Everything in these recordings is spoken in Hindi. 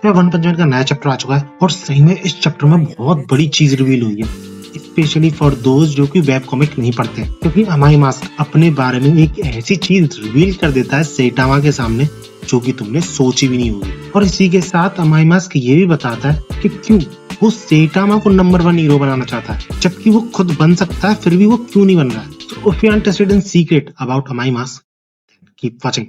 वन पंच मैन का नया चैप्टर आ चुका है और सही में इस चैप्टर में बहुत बड़ी चीज रिवील हुई है, स्पेशली फॉर दोज जो कि वेब कॉमिक नहीं पढ़ते, क्योंकि अमाई मास्क अपने बारे में एक ऐसी चीज रिवील कर देता है सेटामा के सामने जो कि तुमने सोची भी नहीं होगी। और इसी के साथ अमाई मास्क ये भी बताता है कि क्यों वो सेटामा को नंबर 1 हीरो बनाना चाहता है, जबकि वो खुद बन सकता है, फिर भी वो क्यों नहीं बन रहा है। So if you are interested in secret about Amai Mask, keep watching.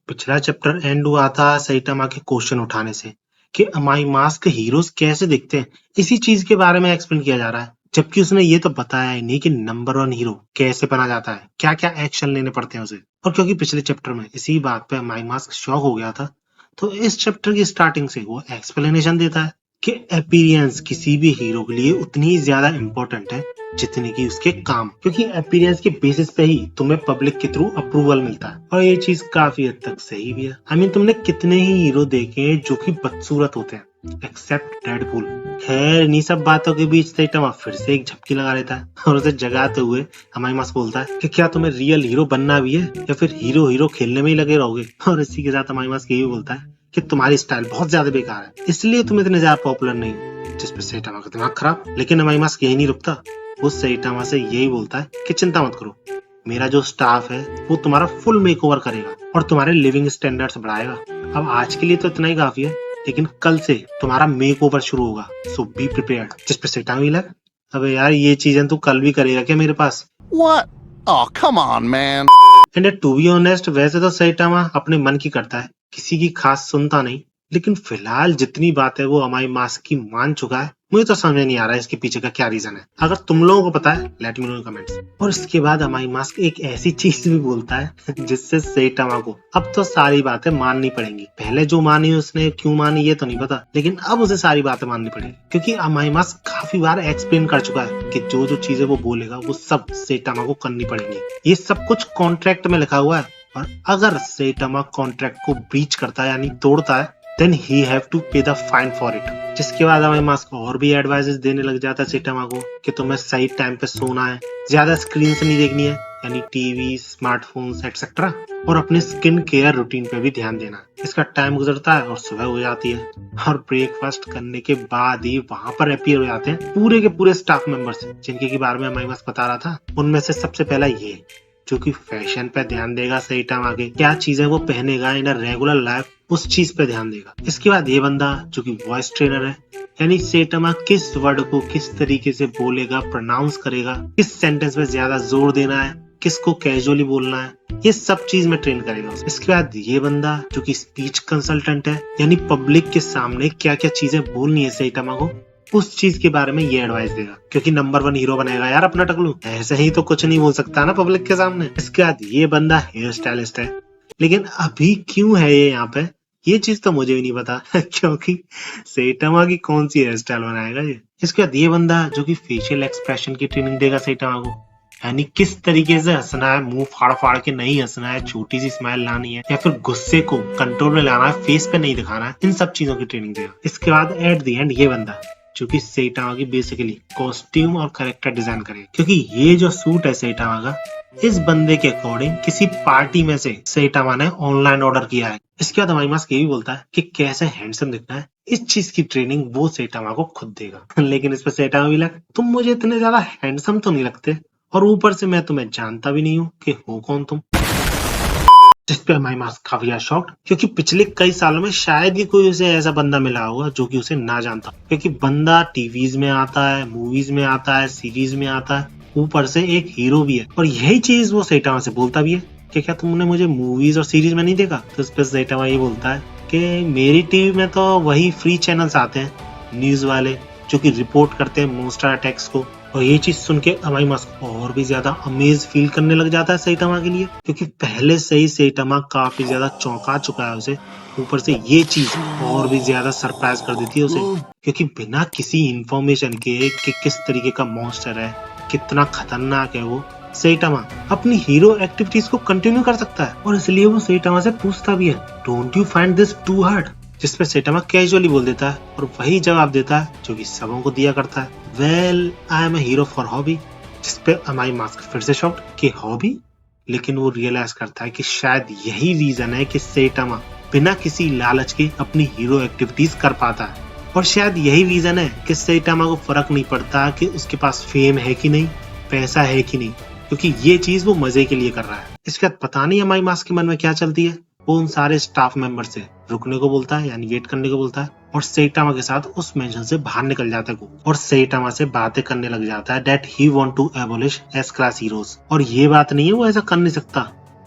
पिछला चैप्टर एंड हुआ था सैटामा के क्वेश्चन उठाने से कि अमाई मास्क हीरोज कैसे दिखते हैं। इसी चीज के बारे में एक्सप्लेन किया जा रहा है, जबकि उसने ये तो बताया ही नहीं कि नंबर 1 हीरो कैसे बना जाता है, क्या क्या एक्शन लेने पड़ते हैं उसे। और क्योंकि पिछले चैप्टर में इसी बात पे अमाई मास्क शॉक हो गया था, तो इस चैप्टर की स्टार्टिंग से वो एक्सप्लेनेशन देता है कि अपीयरेंस किसी भी हीरो के लिए उतनी ही ज्यादा इम्पोर्टेंट है जितनी की उसके काम, क्योंकि अपीयरेंस के बेसिस पे ही तुम्हें पब्लिक के थ्रू अप्रूवल मिलता है। और ये चीज काफी हद तक सही भी है। आई मीन तुमने कितने ही हीरो देखे हैं जो कि बदसूरत होते हैं एक्सेप्ट डेडपूल। खैर इन्हीं सब बातों के बीच सैटामा फिर से एक झपकी लगा लेता है और उसे जगाते हुए अमाई मास्क बोलता है कि क्या तुम्हें रियल हीरो बनना भी है या फिर हीरो हीरो खेलने में ही लगे रहोगे। और इसी के साथ अमाई मास्क ये भी बोलता है कि तुम्हारी स्टाइल बहुत ज्यादा बेकार है, इसलिए तुम इतने ज्यादा पॉपुलर नहीं हो। जिस पे सैटामा का दिमाग खराब। लेकिन अमाई मास्क यही नहीं रुकता, वो सैटामा से यही बोलता है कि चिंता मत करो, मेरा जो स्टाफ है वो तुम्हारा फुल मेकओवर करेगा और तुम्हारे लिविंग स्टैंडर्ड्स बढ़ाएगा। अब आज के लिए तो इतना ही काफी है, लेकिन कल से तुम्हारा मेकओवर शुरू होगा, सो बी प्रिपेयर्ड। जिस पे सैटामा भी लगा, अबे यार ये चीजें तू कल भी करेगा क्या मेरे पास? What? Oh, come on, man. And to be honest वैसे तो सैटामा अपने मन की करता है, किसी की खास सुनता नहीं, लेकिन फिलहाल जितनी बात है वो अमाई मास्क की मान चुका है। मुझे तो समझ नहीं आ रहा है इसके पीछे का क्या रीजन है। अगर तुम लोगों को पता है लेट मी नो इन कमेंट्स। और इसके बाद अमाई मास्क एक ऐसी चीज भी बोलता है जिससे सैटामा को अब तो सारी बातें माननी पड़ेंगी। पहले जो मानी उसने क्यों मानी ये तो नहीं पता, लेकिन अब उसे सारी बातें माननी पड़ेगी, क्योंकि अमाई मास्क काफी बार एक्सप्लेन कर चुका है कि जो जो चीजें वो बोलेगा वो सब सैटामा को करनी पड़ेंगी। ये सब कुछ कॉन्ट्रैक्ट में लिखा हुआ है, और अगर सैटामा कॉन्ट्रैक्ट को ब्रीच करता है यानी तोड़ता है, then he have to pay the fine for it। जिसके बाद अमाई मास्क और भी एडवाइसेस देने लग जाता है सैटामा को कि तुम्हें सही टाइम पे सोना है, ज्यादा स्क्रीन से नहीं देखनी है यानी टीवी, स्मार्टफोन्स एक्सेट्रा, और अपने स्किन केयर रूटीन पे भी ध्यान देना। इसका टाइम गुजरता है और सुबह हो जाती है, और ब्रेकफास्ट करने के बाद ही वहां पर अपीयर हो जाते हैं पूरे के पूरे स्टाफ मेंबर्स, जिनके के बारे में अमाई मास्क बता रहा था। उनमें से सबसे पहला ये जो कि फैशन पे ध्यान देगा सैटामा के, क्या चीजें वो पहनेगा इन रेगुलर लाइफ, उस चीज पे ध्यान देगा। इसके बाद ये बंदा जो कि वॉइस ट्रेनर है, यानी सैटामा किस वर्ड को किस तरीके से बोलेगा, प्रोनाउंस करेगा, किस सेंटेंस में ज्यादा जोर देना है, किसको कैजुअली बोलना है, ये सब चीज में ट्रेन करेगा। इसके बाद ये बंदा जो कि स्पीच कंसल्टेंट है, यानी पब्लिक के सामने क्या क्या चीजें बोलनी है सैटामा को, उस चीज के बारे में ये एडवाइस देगा, क्योंकि नंबर 1 हीरो बनेगा यार अपना टकलू, ऐसे ही तो कुछ नहीं बोल सकता ना पब्लिक के सामने। इसके बाद ये बंदा हेयर स्टाइलिस्ट है, लेकिन अभी क्यों है ये यहाँ पे ये चीज तो मुझे भी नहीं पता क्योंकि सैटामा की कौन सी हेयर स्टाइल बनाएगा ये। इसके बाद ये बंदा जो कि फेशियल एक्सप्रेशन की ट्रेनिंग देगा सैटामा को, यानी किस तरीके से हंसना है, मुंह फाड़ फाड़ के नहीं हंसना है, छोटी सी स्माइल लानी है, या फिर गुस्से को कंट्रोल में लाना है, फेस पे नहीं दिखाना है, इन सब चीजों की ट्रेनिंग देगा। इसके बाद एट द एंड ये बंदा जो कि सैटामा की बेसिकली कॉस्ट्यूम और कैरेक्टर डिजाइन करेगा, क्योंकि ये जो सूट है सैटामा का, इस बंदे के अकॉर्डिंग किसी पार्टी में से सैटामा ने ऑनलाइन ऑर्डर किया है। इसके बाद अमाई मास्क ये भी बोलता है कि कैसे हैंडसम दिखना है, इस चीज की ट्रेनिंग वो सैटामा को खुद देगा लेकिन इस पर सैटामा भी लगा, तुम मुझे इतने ज्यादा हैंडसम तो नहीं लगते, और ऊपर से मैं तुम्हें जानता भी नहीं हूँ कि हो कौन तुम। जिस पे अमाई मास्क काफी ज्यादा शॉक्ड, क्योंकि पिछले कई सालों में शायद ही कोई उसे ऐसा बंदा मिला होगा जो कि उसे ना जानता, क्योंकि बंदा टीवीज में आता है, मूवीज में आता है, सीरीज में आता है, ऊपर से एक हीरो भी है। और यही चीज वो सैटामा से बोलता भी है कि क्या तुमने मुझे मूवीज और सीरीज में नहीं देखा। तो इस पे सैटामा ये बोलता है कि मेरी टीवी में तो वही फ्री चैनल्स आते हैं न्यूज वाले जो कि रिपोर्ट करते हैं मॉन्स्टर अटैक्स को। और ये चीज सुन के अमाई मास्क और भी ज्यादा अमेज फील करने लग जाता है सैटामा के लिए, क्योंकि पहले से ही सैटामा काफी ज्यादा चौंका चुका है उसे, ऊपर से ये चीज और भी ज्यादा सरप्राइज कर देती है उसे, क्योंकि बिना किसी इंफॉर्मेशन के कि किस तरीके का मॉन्स्टर है, कितना खतरनाक है वो, सैटामा अपनी हीरो एक्टिविटीज को कंटिन्यू कर सकता है। और इसलिए वो सैटामा से पूछता भी है, don't you find this too hard, जिसपे सैटामा कैजुअली बोल देता है और वही जवाब देता है जो कि सबों को दिया करता है, well I am a hero for hobby, जिसपे अमाई मास्क फिर से शॉक्ड कि हॉबी, लेकिन वो रियलाइज करता है कि शायद यही रीजन है कि सेटामा बिना किसी लालच के अपनी हीरो एक्टिविटीज कर पाता है, और शायद यही रीजन है कि सेटामा को फर्क नहीं पड़ता कि उसके पास फेम है कि नहीं, पैसा है कि नहीं, क्योंकि ये चीज वो मजे के लिए कर रहा है। इसके बाद पता नहीं अमाई मास्क के मन में क्या चलती है, वो उन सारे स्टाफ मेंबर से रुकने को बोलता है, यानी वेट करने को बोलता है, और सेटामा के साथ उस मेंशन से बाहर निकल जाता है और सेटामा से बातें करने लग जाता है that he want to abolish S class heroes. और ये बात नहीं है वो ऐसा कर नहीं सकता,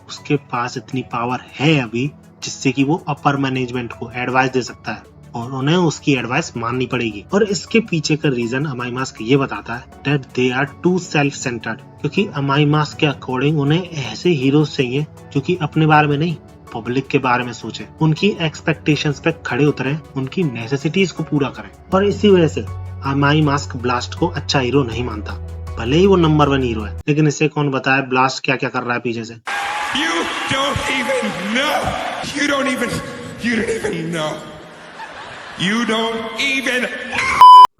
उसके पास इतनी पावर है अभी जिससे कि वो अपर मैनेजमेंट को एडवाइस दे सकता है और उन्हें उसकी एडवाइस माननी पड़ेगी। और इसके पीछे का रीजन अमाई मास्क ये बताता है that they are too self centred, क्योंकि अमाई मास्क के अकॉर्डिंग उन्हें ऐसे हीरोज चाहिए जो कि अपने बारे में नहीं, पब्लिक के बारे में सोचे, उनकी एक्सपेक्टेशंस पे खड़े उतरे, उनकी नेसेसिटीज को पूरा करें। और इसी वजह से अमाई मास्क ब्लास्ट को अच्छा हीरो नहीं मानता, भले ही वो नंबर 1 हीरो है। लेकिन इसे कौन बताए ब्लास्ट क्या क्या कर रहा है पीछे से। You don't even know. You don't even know. You don't even.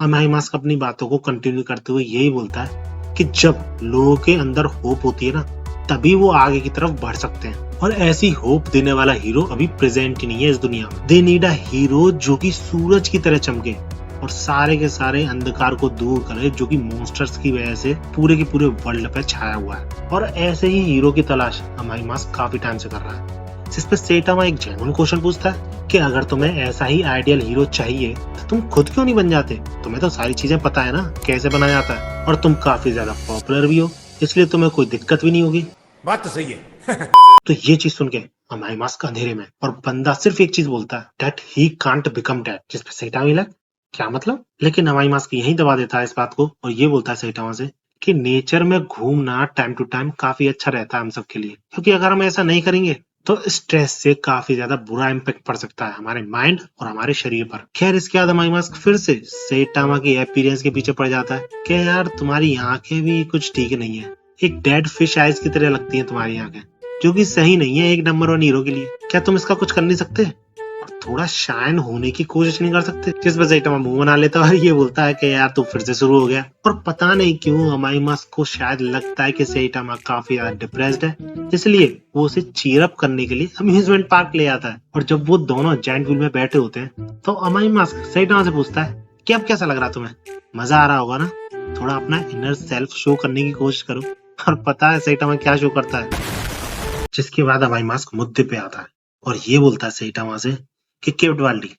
अमाई मास्क अपनी बातों को कंटिन्यू करते हुए यही बोलता है कि जब लोगों के अंदर होप होती है ना, तभी वो आगे की तरफ बढ़ सकते हैं, और ऐसी होप देने वाला हीरो अभी प्रेजेंट ही नहीं है इस दुनिया में। दे नीड अ हीरो जो कि सूरज की तरह चमके और सारे के सारे अंधकार को दूर करे जो कि मॉन्स्टर्स की वजह से पूरे के पूरे वर्ल्ड पे छाया हुआ है। और ऐसे ही हीरो की तलाश अमाई मास्क काफी टाइम से कर रहा है, जिस पे सेटामा एक जेन्युइन क्वेश्चन पूछता है कि अगर तुम्हें ऐसा ही आइडियल हीरो चाहिए तो तुम खुद क्यों नहीं बन जाते, तुम्हें तो सारी चीजें पता है ना कैसे बनाया जाता है, और तुम काफी ज्यादा पॉपुलर भी हो, इसलिए तुम्हें कोई दिक्कत भी नहीं होगी। बात तो सही है। तो ये चीज सुन के अमाई मास्क अंधेरे में, और बंदा सिर्फ एक चीज बोलता है that he can't become dead, जिस पे सेटामा लग क्या मतलब। लेकिन अमाई मास्क यही दबा देता है इस बात को और ये बोलता है सेटामा से कि नेचर में घूमना टाइम टू टाइम काफी अच्छा रहता है हम सब के लिए, क्योंकि अगर हम ऐसा नहीं करेंगे तो स्ट्रेस से काफी ज्यादा बुरा इम्पैक्ट पड़ सकता है हमारे माइंड और हमारे शरीर पर। खैर इसके बाद अमाई मास्क फिर से सेटामा की अपीयरेंस के पीछे पड़ जाता है कि यार तुम्हारी आंखें भी कुछ ठीक नहीं है, एक डेड फिश आइज की तरह लगती है तुम्हारी आंखें, जो कि सही नहीं है एक नंबर 1 हीरो के लिए। क्या तुम इसका कुछ कर नहीं सकते और थोड़ा शाइन होने की कोशिश नहीं कर सकते? जिस पर सेटामा मुंह बना लेता है और ये बोलता है कि यार तू फिर से शुरू हो गया। और पता नहीं क्यों अमाई मास्क को शायद लगता है कि सेटामा काफी ज्यादा डिप्रेस्ड है, इसलिए वो उसे चीयर अप करने के लिए अम्यूजमेंट पार्क ले आता है। और जब वो दोनों जायंट व्हील में बैठे होते हैं तो अमाई मास्क सेटामा से पूछता है कि अब कैसा लग रहा तुम्हें, मजा आ रहा होगा ना, थोड़ा अपना इनर सेल्फ शो करने की कोशिश करो। और पता है सेटामा क्या शो करता है। जिसके बाद अमाई मास्क मुद्दे पे आता है और ये बोलता है सेटामा से कि केवडवाल्डी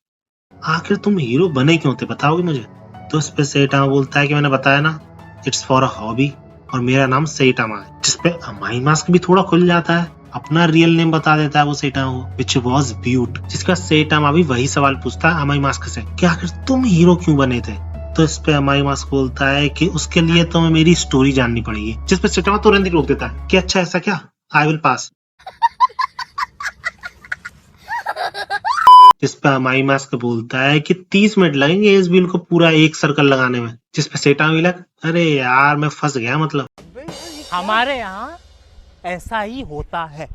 आखिर तुम हीरो बने क्यों थे, बताओगे मुझे? तो इस पे सेटामा बोलता है कि मैंने बताया ना, इट्स फॉर अ हॉबी और मेरा नाम सेटामा है। जिस पे अमाई मास्क भी थोड़ा खुल जाता है, अपना रियल नेम बता देता है वो सेटामा को, विच वॉज ब्यूट। जिसका सेटामा भी वही सवाल पूछता है अमाई मास्क से कि आखिर तुम हीरो क्यों बने थे। तो इस पे अमाई मास्क बोलता है कि उसके लिए तुम्हें मेरी स्टोरी जाननी पड़ेगी। जिस पे सेटामा तुरंत ही रोक देता है कि अच्छा ऐसा क्या, आई विल पास। जिस पे अमाई मास्क बोलता है कि 30 मिनट लगेंगे इस व्हील को पूरा एक सर्कल लगाने में। जिस पे सेटामा भी लग, अरे यार मैं फंस गया मतलब। हमारे यहाँ ऐसा ही होता है।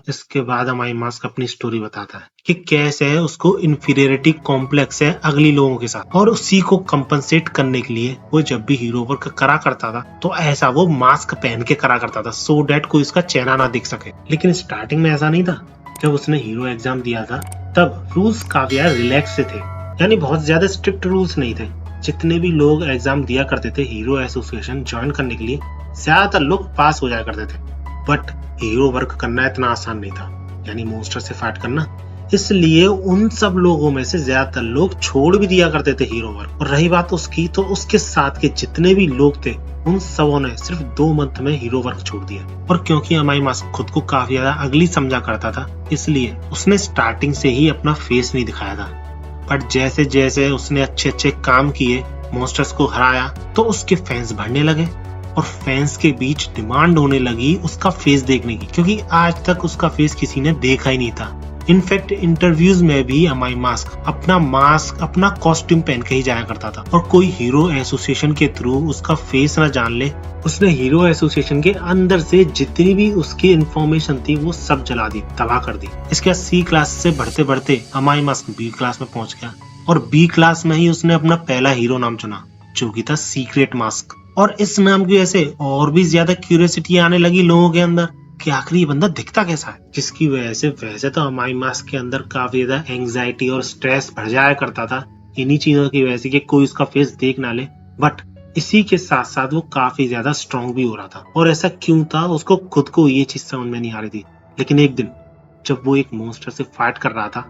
इसके बाद अमाई मास्क अपनी स्टोरी बताता है कि कैसे उसको इंफीरियरिटी कॉम्प्लेक्स है अगली लोगों के साथ, और उसी को कंपनसेट करने के लिए वो जब भी हीरो वर्क करा करता था तो ऐसा वो मास्क पहन के करा करता था सो डैट कोई उसका चेहरा ना दिख सके। लेकिन स्टार्टिंग में ऐसा नहीं था। जब उसने हीरो एग्जाम दिया था तब रूल्स काफी रिलैक्स से थे, यानी बहुत ज्यादा स्ट्रिक्ट रूल्स नहीं थे। जितने भी लोग एग्जाम दिया करते थे हीरो एसोसिएशन ज्वाइन करने के लिए, ज्यादातर लोग पास हो जाया करते थे। बट हीरो वर्क करना इतना आसान नहीं था, यानी मॉन्स्टर से फाइट करना, इसलिए उन सब लोगों में से ज्यादातर लोग छोड़ भी दिया करते थे हीरो वर्क। और रही बात उसकी, तो उसके साथ के जितने भी लोग थे उन सबों ने सिर्फ 2 मंथ में हीरो वर्क छोड़ दिया। और क्योंकि अमाई मास्क खुद को काफी ज्यादा अगली समझा करता था, इसलिए उसने स्टार्टिंग से ही अपना फेस नहीं दिखाया था। बट जैसे जैसे उसने अच्छे अच्छे काम किए, मॉन्स्टर्स को हराया, तो उसके फैंस बढ़ने लगे और फैंस के बीच डिमांड होने लगी उसका फेस देखने की, क्योंकि आज तक उसका फेस किसी ने देखा ही नहीं था। इनफैक्ट इंटरव्यूज में भी अमाई मास्क अपना कॉस्ट्यूम पहन के ही जाया करता था, और कोई हीरो एसोसिएशन के थ्रू उसका फेस न जान ले, उसने हीरो एसोसिएशन के अंदर से जितनी भी उसकी इंफॉर्मेशन थी वो सब जला दी, तबाह कर दी। इसके बाद सी क्लास से बढ़ते बढ़ते अमाई मास्क बी क्लास में पहुंच गया, और बी क्लास में ही उसने अपना पहला हीरो नाम चुना, जो कि था सीक्रेट मास्क। और इस नाम की वजह से और भी ज्यादा क्यूरियोसिटी आने लगी लोगों के अंदर कि आखिर ये बंदा दिखता कैसा है, जिसकी वजह से वैसे तो अमाई मास्क के अंदर काफी ज्यादा एंग्जाइटी और स्ट्रेस भर जाया करता था इन्हीं चीजों की वजह से कि कोई उसका फेस देख ना ले। बट इसी के साथ साथ वो काफी ज्यादा स्ट्रांग भी हो रहा था। और ऐसा क्यों था उसको खुद को ये चीज समझ में नहीं आ रही थी। लेकिन एक दिन जब वो एक मॉन्स्टर से फाइट कर रहा था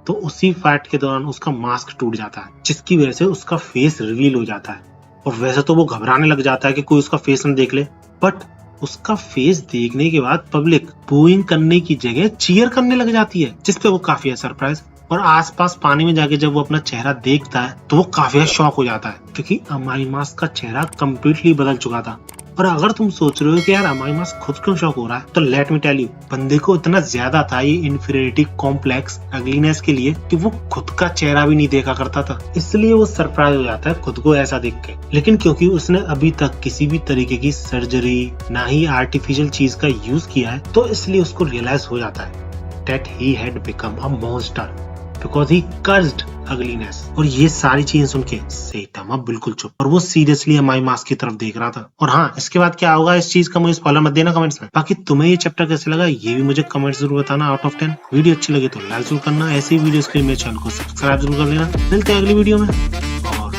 तो उसी फाइट के दौरान उसका मास्क टूट जाता है, जिसकी वजह से उसका फेस रिवील हो जाता है। और वैसे तो वो घबराने लग जाता है कि कोई उसका फेस न देख ले, बट उसका फेस देखने के बाद पब्लिक बूइंग करने की जगह चीयर करने लग जाती है, जिसपे वो काफी है सरप्राइज। और आसपास पानी में जाके जब वो अपना चेहरा देखता है तो वो काफी शॉक हो जाता है, क्योंकि अमाई मास्क का चेहरा कम्प्लीटली बदल चुका था। और अगर तुम सोच रहे हो कि यार अमाई मास्क खुद क्यों शॉक हो रहा है, तो लेट मी टेल यू, बंदे को इतना ज्यादा था ये इन्फीरियरिटी कॉम्प्लेक्स अगलीनेस के लिए कि वो खुद का चेहरा भी नहीं देखा करता था, इसलिए वो सरप्राइज हो जाता है खुद को ऐसा देख के। लेकिन क्योंकि उसने अभी तक किसी भी तरीके की सर्जरी ना ही आर्टिफिशियल चीज का यूज किया है, तो इसलिए उसको रियलाइज हो जाता है that he had become a monster because he cursed ugliness. और ये सारी चीजें सुन के सेटामा बिल्कुल चुप, और वो सीरियसली अमाई मास्क की तरफ देख रहा था। और हाँ, इसके बाद क्या होगा इस चीज का मुझे स्पॉइलर मत देना कमेंट्स में। बाकी तुम्हें ये चैप्टर कैसे लगा ये भी मुझे कमेंट्स जरूर बताना आउट ऑफ 10। वीडियो अच्छी लगे तो लाइक जरूर करना, ऐसी वीडियोस के लिए मेरे चैनल को सब्सक्राइब जरूर कर लेना। मिलते हैं अगली वीडियो में और